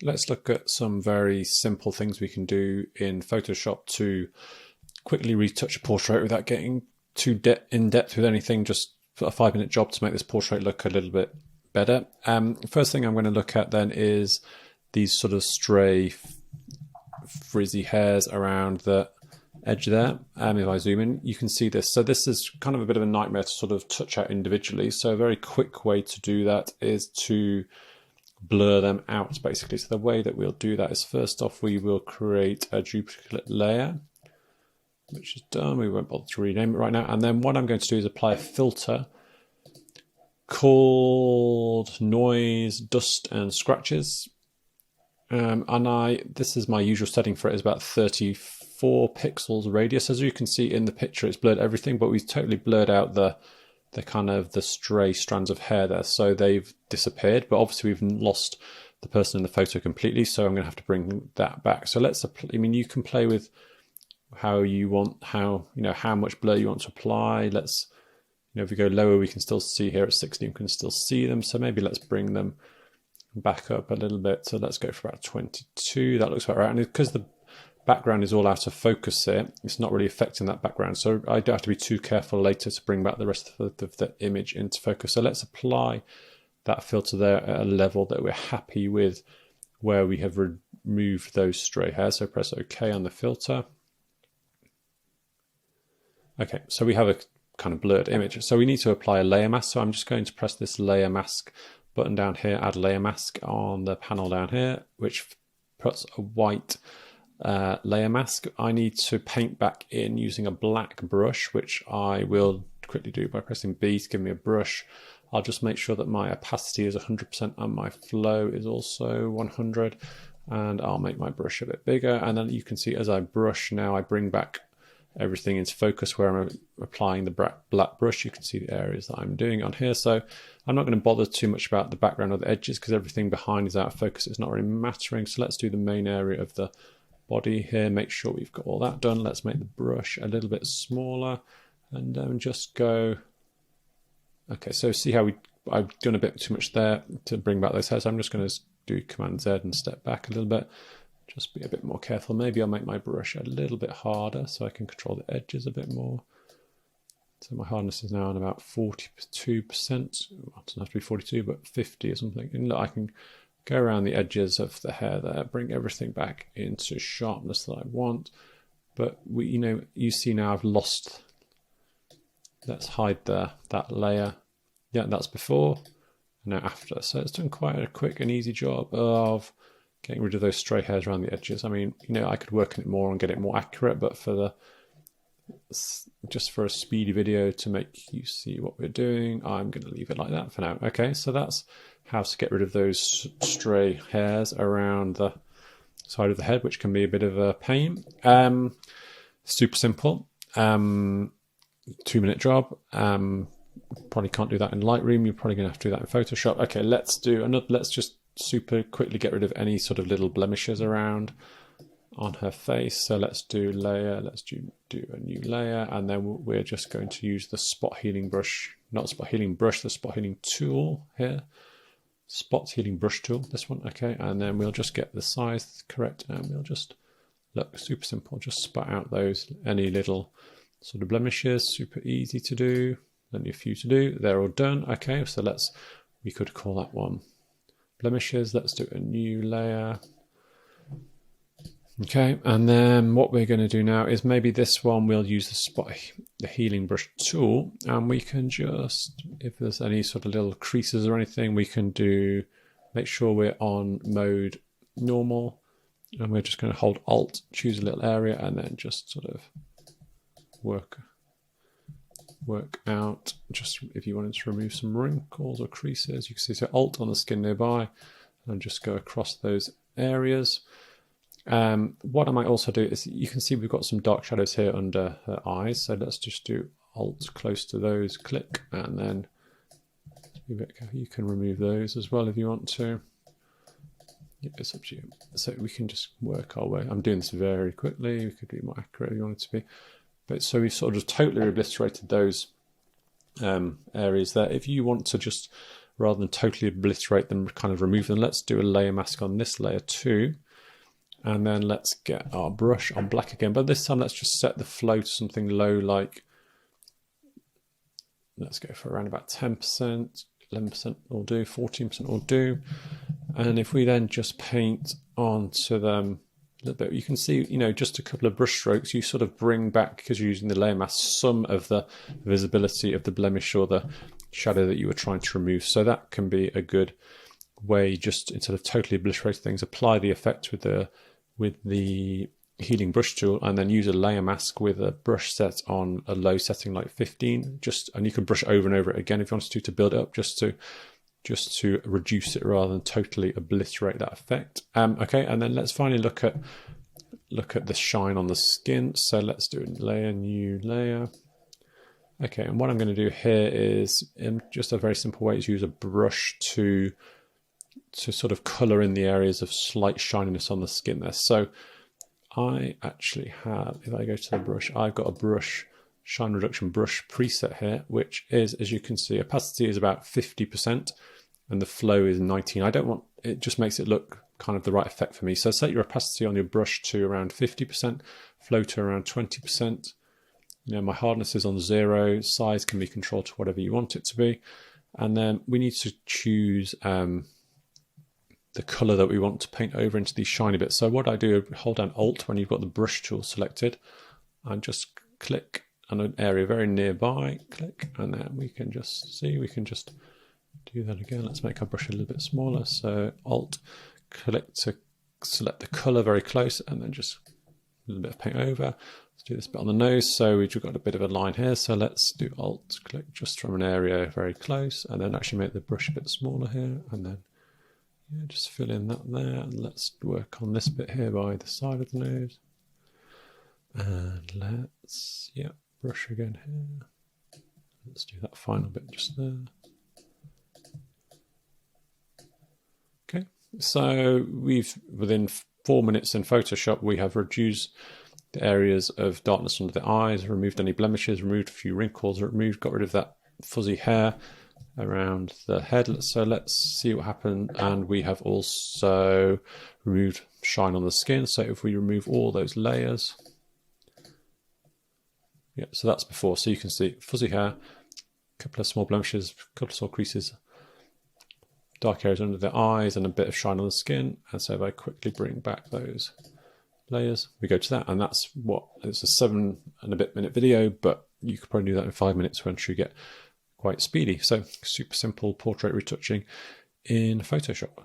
let's look at some very simple things we can do in Photoshop to quickly retouch a portrait without getting too in depth with anything. Just a 5-minute job to make this portrait look a little bit better. First thing I'm going to look at then is these sort of stray frizzy hairs around the edge there. If I zoom in, you can see this. So this is kind of a bit of a nightmare to sort of touch out individually. So a very quick way to do that is to blur them out, basically. So the way that we'll do that is, first off, we will create a duplicate layer, which is done. We won't bother to rename it right now. And then what I'm going to do is apply a filter called Noise, Dust and Scratches. This is my usual setting for it, is about 34 pixels radius. As you can see in the picture, it's blurred everything, but we've totally blurred out the kind of the stray strands of hair there. So they've disappeared, but obviously we've lost the person in the photo completely. So I'm going to have to bring that back. So you can play with how you want, how much blur you want to apply. If we go lower, we can still see here at 16, we can still see them. So maybe let's bring them back up a little bit. So let's go for about 22. That looks about right. And because the background is all out of focus here, it's not really affecting that background. So I don't have to be too careful later to bring back the rest of the image into focus. So let's apply that filter there at a level that we're happy with, where we have removed those stray hairs. So press OK on the filter. Okay, so we have a kind of blurred image. So we need to apply a layer mask. So I'm just going to press this layer mask button down here, add layer mask on the panel down here, which puts a white layer mask. I need to paint back in using a black brush, which I will quickly do by pressing B to give me a brush. I'll just make sure that my opacity is 100% and my flow is also 100, and I'll make my brush a bit bigger. And then you can see as I brush now, I bring back everything into focus where I'm applying the black brush. You can see the areas that I'm doing on here. So I'm not going to bother too much about the background or the edges because everything behind is out of focus. It's not really mattering. So let's do the main area of the body here. Make sure we've got all that done. Let's make the brush a little bit smaller and just go. Okay, so see how I've done a bit too much there to bring back those hairs. I'm just going to do Command Z and step back a little bit. Just be a bit more careful. Maybe I'll make my brush a little bit harder so I can control the edges a bit more. So my hardness is now on about 42%. Well, it doesn't have to be 42, but 50 or something. And look, I can go around the edges of the hair there, bring everything back into sharpness that I want. But you see now I've lost. Let's hide that layer. Yeah, that's before and now after. So it's done quite a quick and easy job of getting rid of those stray hairs around the edges. I mean, I could work on it more and get it more accurate, but just for a speedy video to make you see what we're doing, I'm going to leave it like that for now. Okay, so that's how to get rid of those stray hairs around the side of the head, which can be a bit of a pain. Super simple. 2-minute job. Probably can't do that in Lightroom. You're probably going to have to do that in Photoshop. Okay, let's just super quickly get rid of any sort of little blemishes around on her face. So let's do layer, let's do a new layer, and then we're just going to use the spot healing brush, not spot healing brush, the spot healing tool here. Spot healing brush tool, this one. Okay, and then we'll just get the size correct and we'll just look super simple, just spot out any little sort of blemishes. Super easy to do, only a few to do. They're all done. Okay, so we could call that one blemishes. Let's do a new layer. Okay, and then what we're going to do now is maybe this one we'll use the healing brush tool, and we can just, if there's any sort of little creases or anything, we can make sure we're on mode normal, and we're just going to hold Alt, choose a little area, and then just sort of work out, just if you wanted to remove some wrinkles or creases, you can see, so Alt on the skin nearby and just go across those areas. What I might also do is, you can see we've got some dark shadows here under her eyes, so let's just do Alt close to those, click, and then you can remove those as well if you want to. It's up to you. So we can just work our way. I'm doing this very quickly. We could be more accurate if you want it to be. But so we've sort of totally obliterated those areas there. If you want to just rather than totally obliterate them, kind of remove them. Let's do a layer mask on this layer too. And then let's get our brush on black again. But this time let's just set the flow to something low, like, let's go for around about 10%, 11% will do, 14% will do. And if we then just paint onto them a little bit, you can see, you know, just a couple of brush strokes, you sort of bring back, because you're using the layer mask, some of the visibility of the blemish or the shadow that you were trying to remove. So that can be a good way, just instead of totally obliterating things, apply the effect with the healing brush tool, and then use a layer mask with a brush set on a low setting like 15, and you can brush over and over it again if you wanted to build it up, just to reduce it rather than totally obliterate that effect. Okay, and then let's finally look at the shine on the skin. So let's do a layer, new layer. Okay, and what I'm going to do here is, just a very simple way, is use a brush to sort of color in the areas of slight shininess on the skin there. So I actually have, if I go to the brush, I've got a brush, shine reduction brush preset here, which is, as you can see, opacity is about 50% and the flow is 19. I don't want, it just makes it look kind of the right effect for me. So set your opacity on your brush to around 50%, flow to around 20%. You know, my hardness is on 0, size can be controlled to whatever you want it to be. And then we need to choose the color that we want to paint over into these shiny bits. So what I do, hold down Alt when you've got the brush tool selected, and just click on an area very nearby, click, and then we can just see, we can just do that again. Let's make our brush a little bit smaller. So Alt, click to select the color very close, and then just a little bit of paint over. Let's do this bit on the nose. So we've got a bit of a line here. So let's do Alt, click just from an area very close, and then actually make the brush a bit smaller here, and then yeah, just fill in that there, and let's work on this bit here by the side of the nose. And let's, yeah, brush again here. Let's do that final bit just there. Okay, so within 4 minutes in Photoshop, we have reduced the areas of darkness under the eyes, removed any blemishes, removed a few wrinkles, got rid of that fuzzy hair around the head. So let's see what happened. And we have also removed shine on the skin. So if we remove all those layers, yeah, so that's before. So you can see fuzzy hair, a couple of small blemishes, a couple of small creases, dark areas under the eyes, and a bit of shine on the skin. And so if I quickly bring back those layers, we go to that, and that's what, it's a 7 and a bit minute video, but you could probably do that in 5 minutes once you get quite speedy. So super simple portrait retouching in Photoshop.